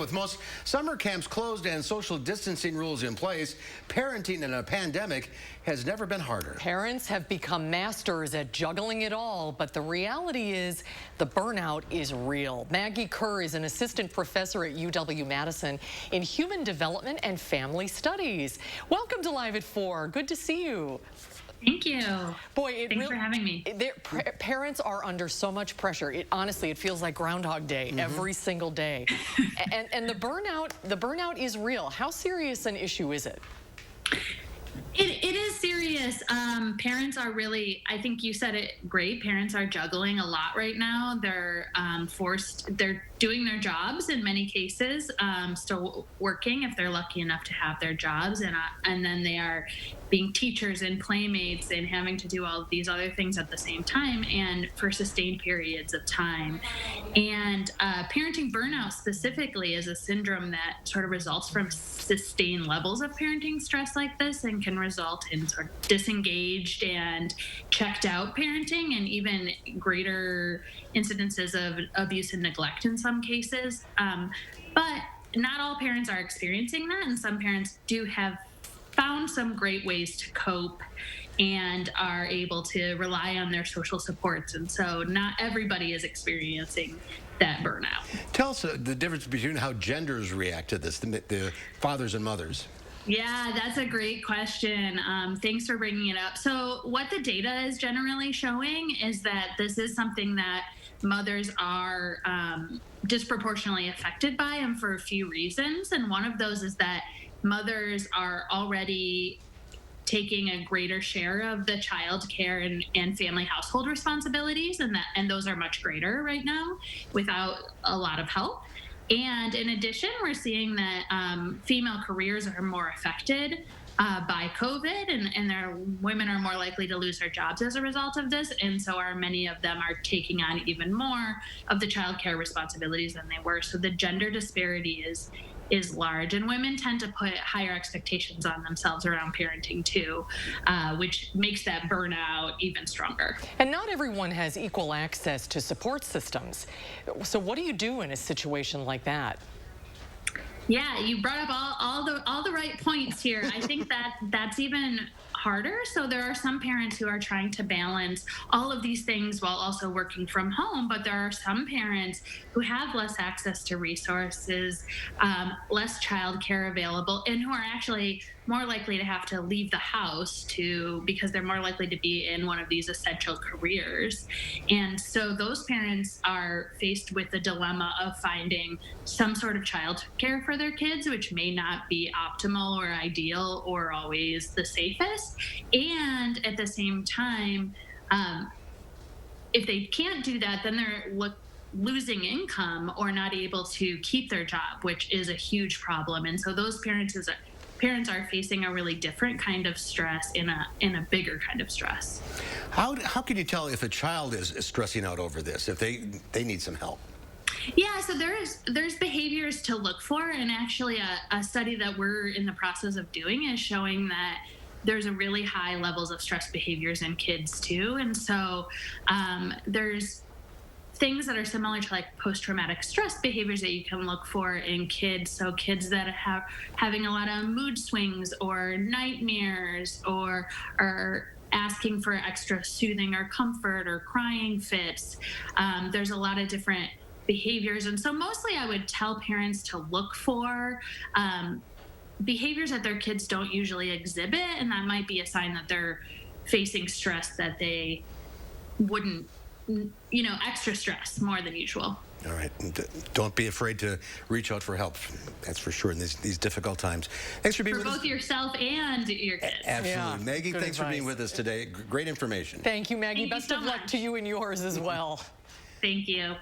With most summer camps closed and social distancing rules in place, parenting in a pandemic has never been harder. Parents have become masters at juggling it all, but the reality is the burnout is real. Maggie Kerr is an assistant professor at UW-Madison in human development and family studies. Welcome to Live at 4. Good to see you. Thank you. Boy, Thanks for having me. Parents are under so much pressure. Honestly, it feels like Groundhog Day every single day. and the burnout is real. How serious an issue is it? It is serious. Parents are really, I think you said it great. Parents are juggling a lot right now. They're they're doing their jobs in many cases, still working if they're lucky enough to have their jobs. And then they are being teachers and playmates and having to do all of these other things at the same time and for sustained periods of time. And parenting burnout specifically is a syndrome that sort of results from sustained levels of parenting stress like this and can result in sort of disengaged and checked out parenting and even greater incidences of abuse and neglect in some cases. But not all parents are experiencing that, and some parents do have found some great ways to cope and are able to rely on their social supports. And so not everybody is experiencing that burnout. Tell us the difference between how genders react to this, the fathers and mothers. Yeah, that's a great question. Thanks for bringing it up. So what the data is generally showing is that this is something that mothers are disproportionately affected by, and for a few reasons. And one of those is that mothers are already taking a greater share of the child care and family household responsibilities, and those are much greater right now without a lot of help. And in addition, we're seeing that female careers are more affected by COVID, and women are more likely to lose their jobs as a result of this. And so many of them are taking on even more of the child care responsibilities than they were. So the gender disparity is large, and women tend to put higher expectations on themselves around parenting too, which makes that burnout even stronger. And not everyone has equal access to support systems. So what do you do in a situation like that? Yeah, you brought up all the right points here. I think that's even harder. So there are some parents who are trying to balance all of these things while also working from home, but there are some parents who have less access to resources, less childcare available, and who are actually more likely to have to leave the house because they're more likely to be in one of these essential careers. And so those parents are faced with the dilemma of finding some sort of childcare for their kids, which may not be optimal or ideal or always the safest. And at the same time, if they can't do that, then they're losing income or not able to keep their job, which is a huge problem. And so those parents are facing a really different kind of stress in a bigger kind of stress. How can you tell if a child is stressing out over this, if they need some help? Yeah, so there's behaviors to look for, and actually a study that we're in the process of doing is showing that there's a really high levels of stress behaviors in kids too. And so there's things that are similar to like post-traumatic stress behaviors that you can look for in kids. So kids that are having a lot of mood swings or nightmares or are asking for extra soothing or comfort or crying fits. There's a lot of different behaviors. And so mostly I would tell parents to look for behaviors that their kids don't usually exhibit, and that might be a sign that they're facing stress that they wouldn't, extra stress more than usual. All right. Don't be afraid to reach out for help. That's for sure in these difficult times. Thanks for being with us. For both yourself and your kids. Absolutely. Yeah, Maggie, thanks for being with us today. Great information. Thank you, Maggie. Thank you Best so of luck much. to you and yours as well. Thank you.